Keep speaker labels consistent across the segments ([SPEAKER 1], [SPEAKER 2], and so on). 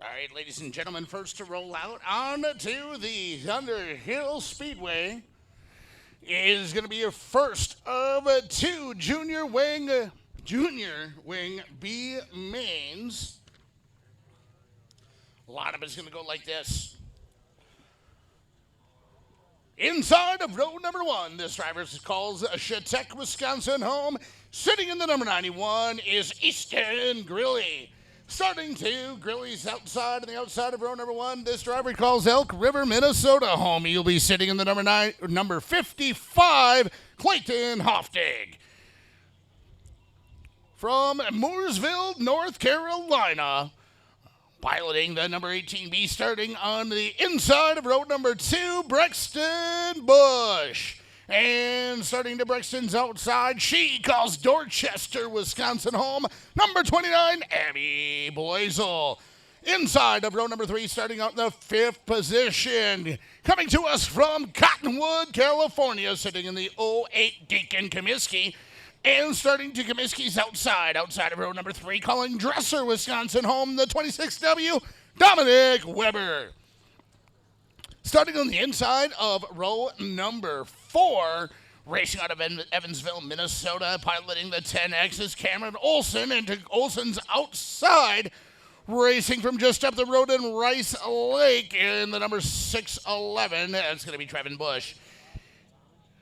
[SPEAKER 1] All right, ladies and gentlemen, first to roll out on to the Thunderhill Speedway is going to be your first of two junior wing B mains. A lot of it's going to go like this. Inside of row number one, this driver calls Shatek, Wisconsin home. Sitting in the number 91 is Easton Grilly. Starting two, Grilly's outside on the outside of row number one. This driver calls Elk River, Minnesota home. He'll be sitting in the number 55, Clayton Hoftig. From Mooresville, North Carolina, piloting the number 18B, starting on the inside of row number two, Brexton Busch. And starting to Brexton's outside, she calls Dorchester, Wisconsin home, number 29, Abby Blazel. Inside of row number three, starting out in the fifth position, coming to us from Cottonwood, California, sitting in the 08 Deakon Kamisky. And starting to Kamisky's outside of row number three, calling Dresser, Wisconsin home, the 26W, Dominic Weber. Starting on the inside of row number four, racing out of Evansville, Minnesota, piloting the 10X is Cameron Olson, and to Olson's outside, racing from just up the road in Rice Lake in the number 611, that's going to be Treven Busch.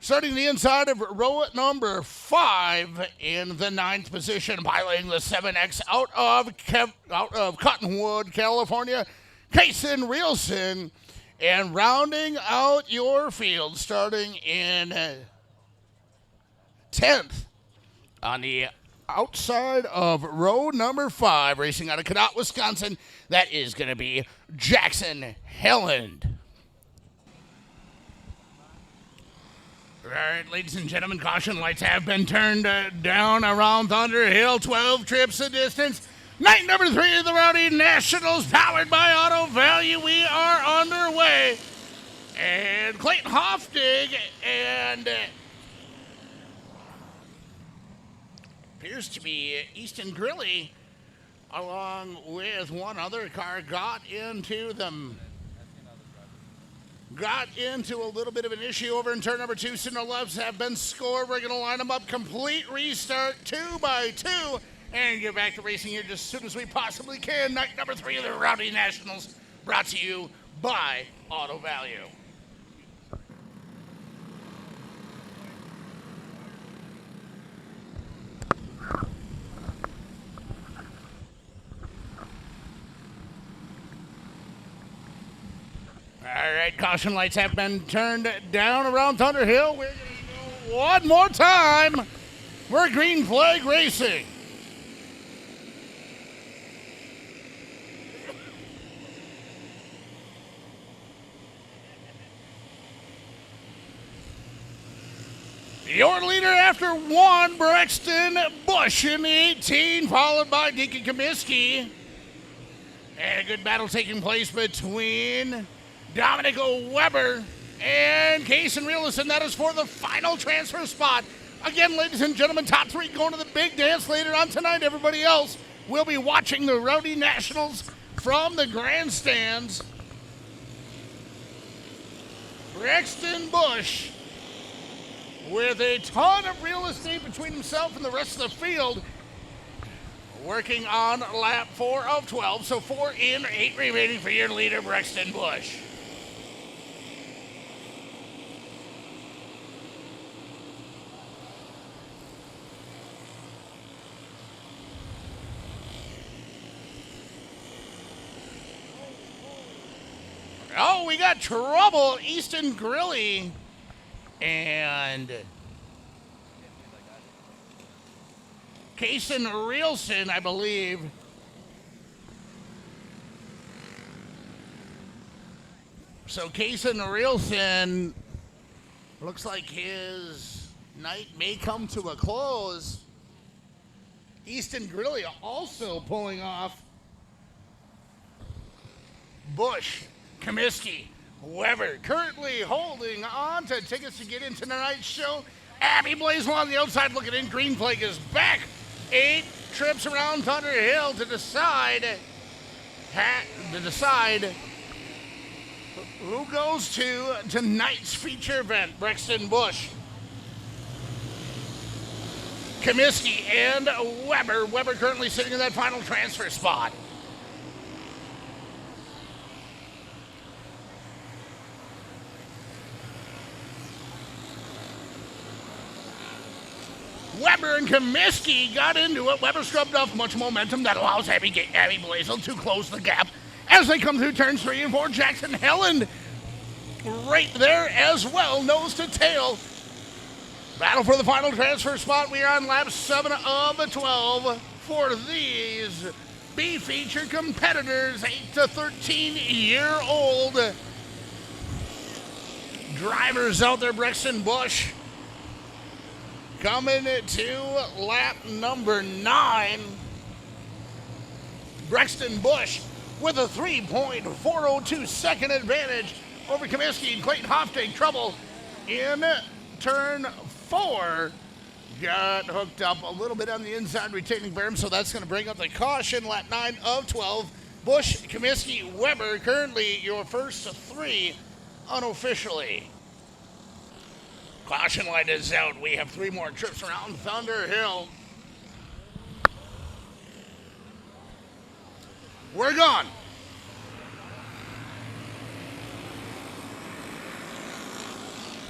[SPEAKER 1] Starting the inside of row number five in the ninth position, piloting the 7X out of Cottonwood, California, Jaxon Helland. And rounding out your field, starting in 10th on the outside of row number five, racing out of Cadott, Wisconsin, that is going to be Jaxon Helland. All right, ladies and gentlemen, caution lights have been turned down around Thunderhill, 12 trips a distance. Night number three of the Rowdy Nationals, powered by Auto Value. We are underway. And Clayton Hoftig and appears to be Easton Grilly, along with one other car, got into a little bit of an issue over in turn number two. Signal lefts have been scored. We're going to line them up. Complete restart, 2 by 2. And get back to racing here just as soon as we possibly can. Night number three of the Rowdy Nationals, brought to you by Auto Value. All right, caution lights have been turned down around Thunderhill. We're going to go one more time. We're green flag racing. Your leader after one, Brexton Busch in the 18, followed by Deakon Kamisky. And a good battle taking place between Dominic Weber and Jaxon Helland, and that is for the final transfer spot. Again, ladies and gentlemen, top three going to the big dance later on tonight. Everybody else will be watching the Rowdy Nationals from the grandstands. Brexton Busch, with a ton of real estate between himself and the rest of the field, working on lap 4 of 12, so 4 in, 8 remaining for your leader, Brexton Busch. Oh, we got trouble. Easton Grilly and Jaxon Helland, I believe. So Jaxon Helland, looks like his night may come to a close. Easton Grilly also pulling off. Busch, Kamisky, Weber currently holding on to tickets to get into tonight's show. Abby Blazel on the outside looking in. Green flag is back. 8 trips around Thunderhill to decide to decide who goes to tonight's feature event, Brexton Busch. Kamisky and Weber. Weber currently sitting in that final transfer spot. Weber and Kamisky got into it. Weber scrubbed off much momentum that allows Abby Blazel to close the gap as they come through turns 3 and 4. Jaxon Helland right there as well, nose to tail. Battle for the final transfer spot. We are on lap 7 of the 12 for these B-feature competitors, 8 to 13-year-old drivers out there. Brexton Busch coming to lap number 9. Brexton Busch with a 3.402 second advantage over Kamisky and Clayton Hofstade. Trouble in turn 4. Got hooked up a little bit on the inside retaining berm, so that's going to bring up the caution. Lap 9 of 12. Busch, Kamisky, Weber, currently your first 3 unofficially. Caution light is out. We have 3 more trips around Thunder Hill. We're gone.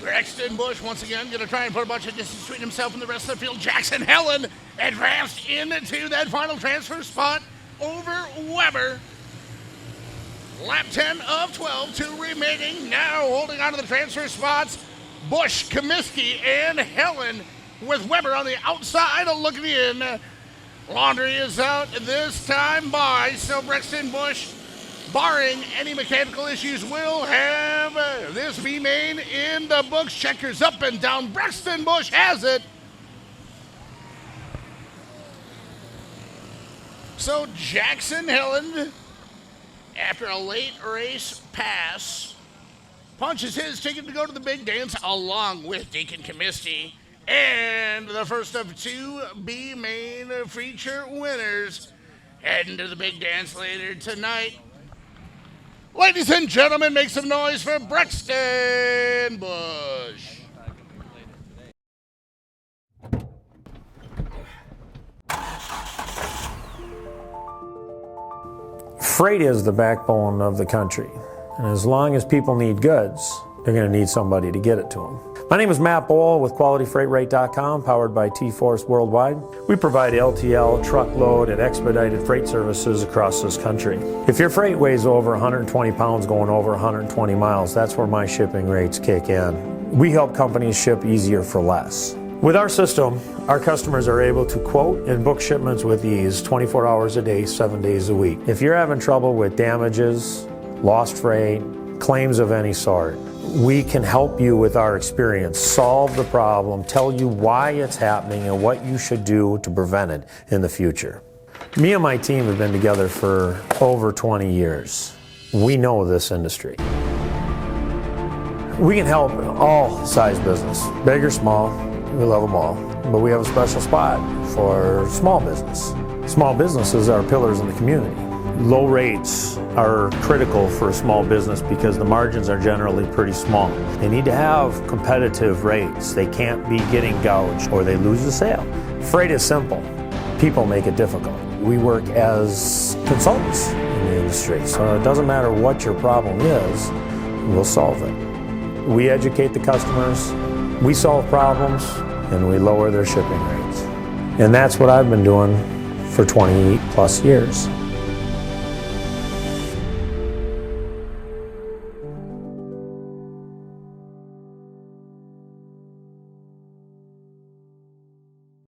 [SPEAKER 1] Brexton Busch once again going to try and put a bunch of distance between himself and the rest of the field. Jaxon Helland advanced into that final transfer spot over Weber. Lap 10 of 12, 2 remaining. Now holding on to the transfer spots, Busch, Kamisky, and Helland, with Weber on the outside looking in. Laundry is out this time by, so Brexton Busch, barring any mechanical issues, will have this B-main in the books. Checkers up and down. Brexton Busch has it. So Jaxon Helland, after a late race pass, punches his ticket to go to the big dance along with Deakon Kamisky. And the first of 2 B-main feature winners heading to the big dance later tonight. Ladies and gentlemen, make some noise for Brexton Busch.
[SPEAKER 2] Freight is the backbone of the country. And as long as people need goods, they're going to need somebody to get it to them. My name is Matt Bohl with QualityFreightRate.com, powered by T-Force Worldwide. We provide LTL, truckload, and expedited freight services across this country. If your freight weighs over 120 pounds going over 120 miles, that's where my shipping rates kick in. We help companies ship easier for less. With our system, our customers are able to quote and book shipments with ease 24 hours a day, 7 days a week. If you're having trouble with damages, lost freight, claims of any sort, we can help you with our experience, solve the problem, tell you why it's happening and what you should do to prevent it in the future. Me and my team have been together for over 20 years. We know this industry. We can help all size business, big or small, we love them all. But we have a special spot for small business. Small businesses are pillars in the community. Low rates are critical for a small business because the margins are generally pretty small. They need to have competitive rates. They can't be getting gouged or they lose the sale. Freight is simple. People make it difficult. We work as consultants in the industry, so it doesn't matter what your problem is, we'll solve it. We educate the customers, we solve problems, and we lower their shipping rates. And that's what I've been doing for 20 plus years.